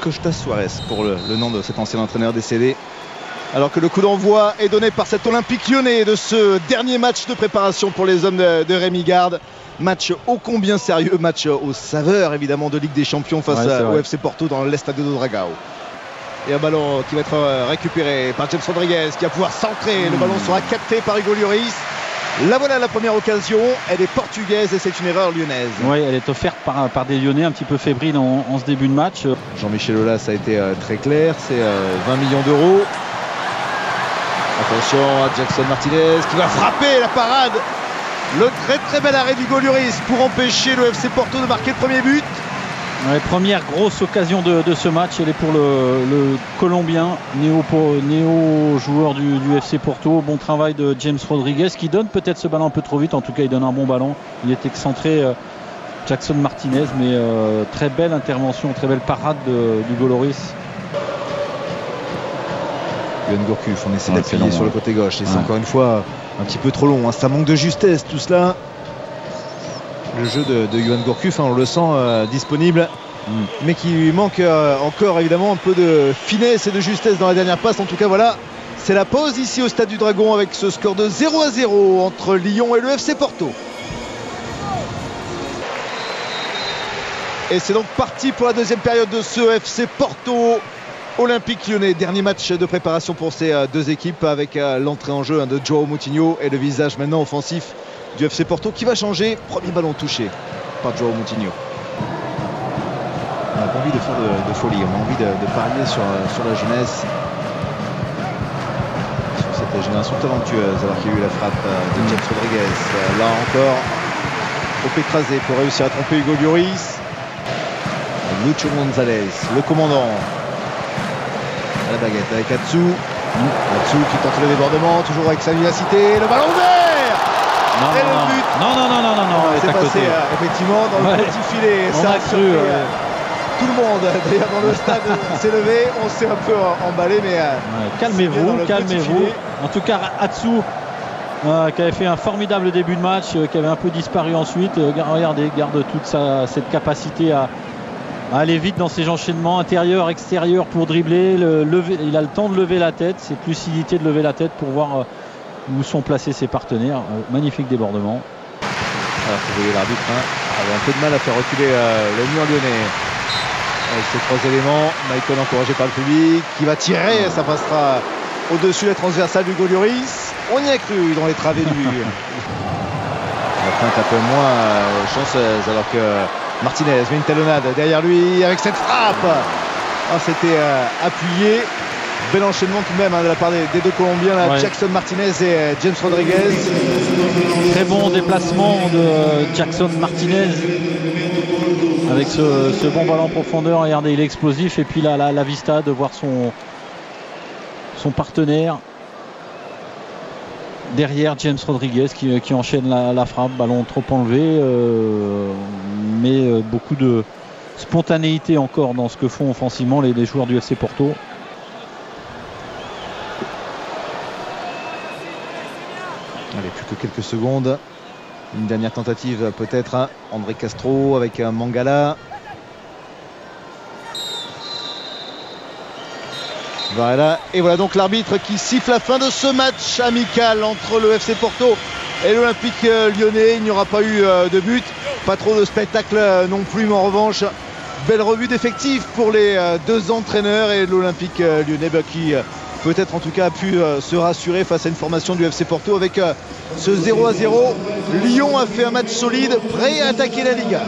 Costas Suarez pour le nom de cet ancien entraîneur décédé. Alors que le coup d'envoi est donné par cet Olympique Lyonnais de ce dernier match de préparation pour les hommes de Rémi Garde. Match ô combien sérieux, match aux saveurs évidemment de Ligue des Champions face au FC Porto dans l'Estadio do Dragão. Et un ballon qui va être récupéré par James Rodriguez qui va pouvoir centrer. Le ballon sera capté par Hugo Lloris. La voilà la première occasion, elle est portugaise et c'est une erreur lyonnaise. Oui, elle est offerte par des Lyonnais un petit peu fébriles en ce début de match. Jean-Michel Aulas a été très clair, c'est 20 millions d'euros. Attention à Jackson Martinez qui va frapper la parade. Le très bel arrêt d'Hugo Lloris pour empêcher le FC Porto de marquer le premier but. Ouais, première grosse occasion de ce match, elle est pour le Colombien, néo-joueur du FC Porto. Bon travail de James Rodriguez qui donne peut-être ce ballon un peu trop vite, en tout cas il donne un bon ballon. Il est excentré Jackson Martinez, mais très belle intervention, très belle parade d'Hugo Lloris. Yohan Gourcuff, on essaie d'appuyer sur le côté gauche et c'est encore une fois un petit peu trop long, hein. Ça manque de justesse tout cela. Le jeu de Yohan Gourcuff, on le sent disponible, mais qui lui manque encore évidemment un peu de finesse et de justesse dans la dernière passe. En tout cas voilà, c'est la pause ici au Stade du Dragon avec ce score de 0-0 entre Lyon et le FC Porto. Et c'est donc parti pour la deuxième période de ce FC Porto Olympique Lyonnais. Dernier match de préparation pour ces deux équipes avec l'entrée en jeu de João Moutinho et le visage maintenant offensif du FC Porto qui va changer. Premier ballon touché par João Moutinho. On n'a pas envie de faire de folie, on a envie de parier sur la jeunesse, sur cette génération talentueuse, alors qu'il y a eu la frappe de James Rodriguez. Là encore, trop écrasé pour réussir à tromper Hugo Lloris. Lucho González, le commandant, à la baguette avec Atsu. Atsu qui tente le débordement, toujours avec sa vivacité. Le ballon ouvert. Et le but. Non, c'est passé effectivement dans le petit filet. Ça a surpris tout le monde. D'ailleurs dans le stade s'est levé, on s'est un peu emballé, mais calmez-vous. En tout cas Atsu qui avait fait un formidable début de match, qui avait un peu disparu ensuite. Regardez, garde toute cette capacité à aller vite dans ses enchaînements intérieur, extérieur pour dribbler. Il a le temps de lever la tête, cette lucidité de lever la tête pour voir où sont placés ses partenaires. Magnifique débordement. Alors vous voyez l'arbitre avait un peu de mal à faire reculer le mur lyonnais. Avec ces trois éléments, Michael encouragé par le public qui va tirer, ça passera au-dessus des transversales d'Hugo Lloris. On y a cru dans les travées du but. La pointe un peu moins chanceuse alors que Martinez met une talonnade derrière lui avec cette frappe. C'était appuyé. Bel enchaînement tout de même de la part des deux Colombiens, là, Jackson Martinez et James Rodriguez. Très bon déplacement de Jackson Martinez avec ce bon ballon en profondeur. Regardez, il est explosif. Et puis là, la vista de voir son partenaire derrière James Rodriguez qui enchaîne la frappe. Ballon trop enlevé, mais beaucoup de spontanéité encore dans ce que font offensivement les joueurs du FC Porto. Allez, plus que quelques secondes. Une dernière tentative peut-être. André Castro avec Mangala. Voilà. Et voilà donc l'arbitre qui siffle la fin de ce match amical entre le FC Porto et l'Olympique Lyonnais. Il n'y aura pas eu de but. Pas trop de spectacle non plus, mais en revanche, belle revue d'effectifs pour les deux entraîneurs et l'Olympique Lyonnais qui peut-être en tout cas a pu se rassurer face à une formation du FC Porto avec ce 0-0. Lyon a fait un match solide, prêt à attaquer la Liga.